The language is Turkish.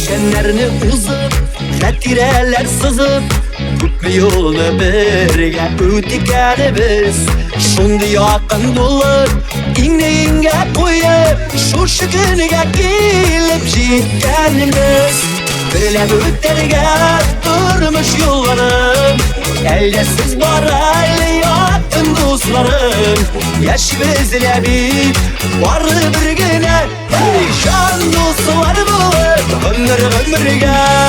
Düşenlerini uzıp, xatireler sızıp, köpme yolunu birge ötükenimiz. Şundi yakın bulup, iğneyinge koyup, şu şükünge gelip jetkenimiz. Bilep ötergen durmuş yollarım, elde siz baraylı yakın dostlarım. Yaş bizle bir var birgine, can dostlar bu ömür ömürge.